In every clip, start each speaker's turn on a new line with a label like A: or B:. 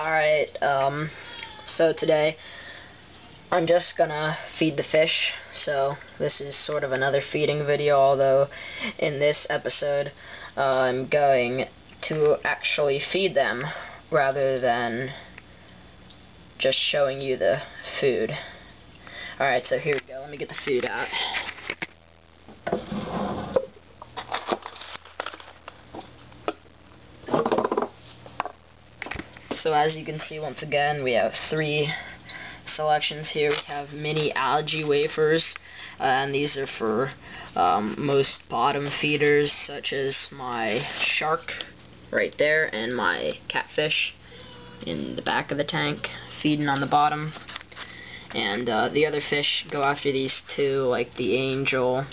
A: Alright, so today I'm just gonna feed the fish. So this is sort of another feeding video, although in this episode I'm going to actually feed them rather than just showing you the food. Alright, so here we go. Let me get the food out. So as you can see, once again, we have 3 selections here. We have mini algae wafers, and these are for most bottom feeders, such as my shark right there and my catfish in the back of the tank, feeding on the bottom. And the other fish go after these 2, like the angel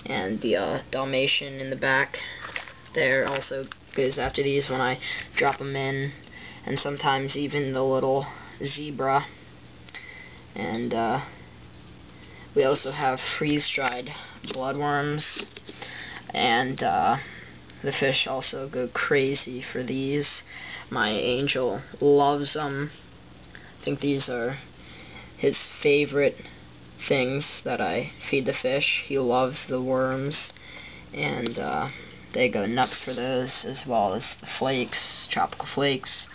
A: and the Dalmatian in the back there also goes after these when I drop them in. And sometimes even the little zebra. And we also have freeze-dried bloodworms, and the fish also go crazy for these. My angel loves them. I think these are his favorite things that I feed the fish. He loves the worms, and they go nuts for those, as well as the flakes, tropical flakes.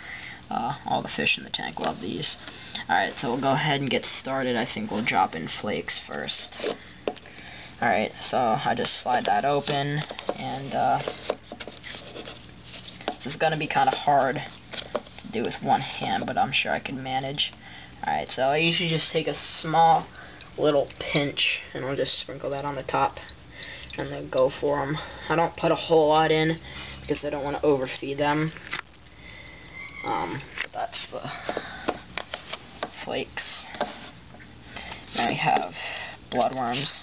A: All the fish in the tank love these. Alright, so we'll go ahead and get started. I think we'll drop in flakes first. Alright, so I just slide that open, and this is going to be kind of hard to do with one hand, but I'm sure I can manage. Alright, so I usually just take a small little pinch, and I'll just sprinkle that on the top, and then go for them. I don't put a whole lot in, because I don't want to overfeed them. That's the flakes. Now we have bloodworms.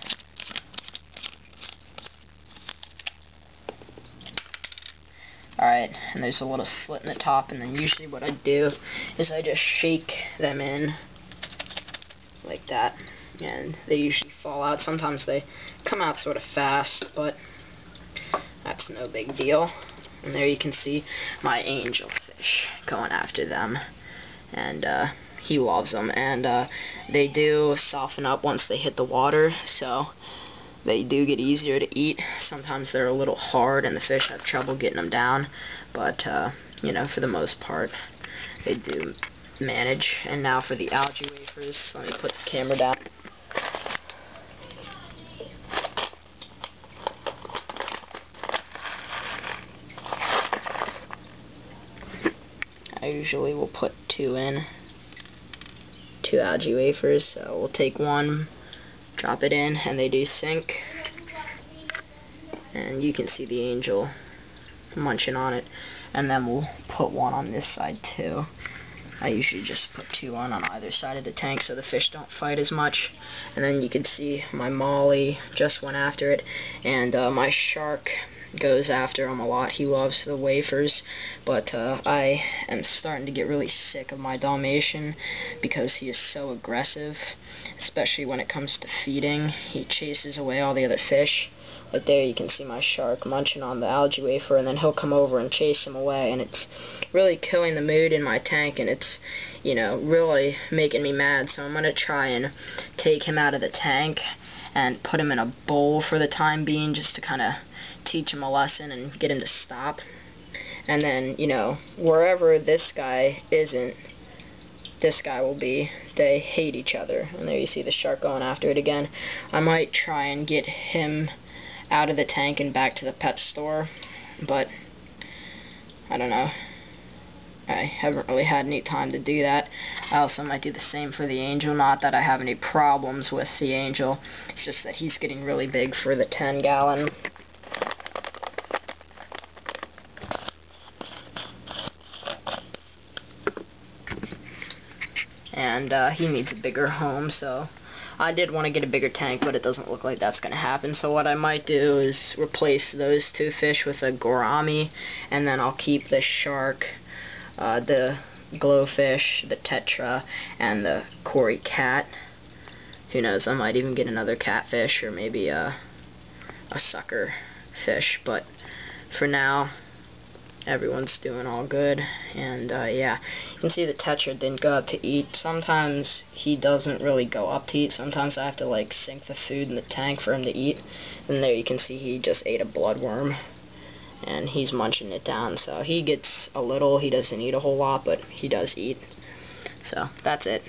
A: Alright, and there's a little slit in the top, and then usually what I do is I just shake them in like that, and they usually fall out. Sometimes they come out sort of fast, but that's no big deal. And there you can see my angel fish going after them, and he loves them. And they do soften up once they hit the water, so they do get easier to eat. Sometimes they're a little hard and the fish have trouble getting them down, but you know, for the most part they do manage. And now for the algae wafers, let me put the camera down. I usually will put 2 in, 2 algae wafers, so we'll take 1, drop it in, and they do sink. And you can see the angel munching on it, and then we'll put 1 on this side too. I usually just put 2 on either side of the tank so the fish don't fight as much. And then you can see my molly just went after it, and my shark goes after him a lot. He loves the wafers, but I am starting to get really sick of my Dalmatian because he is so aggressive, especially when it comes to feeding. He chases away all the other fish. Right there you can see my shark munching on the algae wafer, and then he'll come over and chase him away, and it's really killing the mood in my tank, and it's, you know, really making me mad. So I'm going to try and take him out of the tank and put him in a bowl for the time being, just to kind of teach him a lesson and get him to stop. And then, you know, wherever this guy isn't, this guy will be. They hate each other. And there you see the shark going after it again. I might try and get him out of the tank and back to the pet store, but I don't know. I haven't really had any time to do that. I also might do the same for the angel. Not that I have any problems with the angel, it's just that he's getting really big for the 10-gallon. And he needs a bigger home, so I did want to get a bigger tank, but it doesn't look like that's going to happen. So what I might do is replace those 2 fish with a gourami, and then I'll keep the shark, the glowfish, the tetra, and the Cory cat. Who knows, I might even get another catfish, or maybe a sucker fish, but for now everyone's doing all good. And yeah, you can see the Tetra didn't go up to eat. Sometimes he doesn't really go up to eat. Sometimes I have to like sink the food in the tank for him to eat. And there you can see he just ate a bloodworm, and he's munching it down. So he gets a little. He doesn't eat a whole lot, but he does eat. So that's it.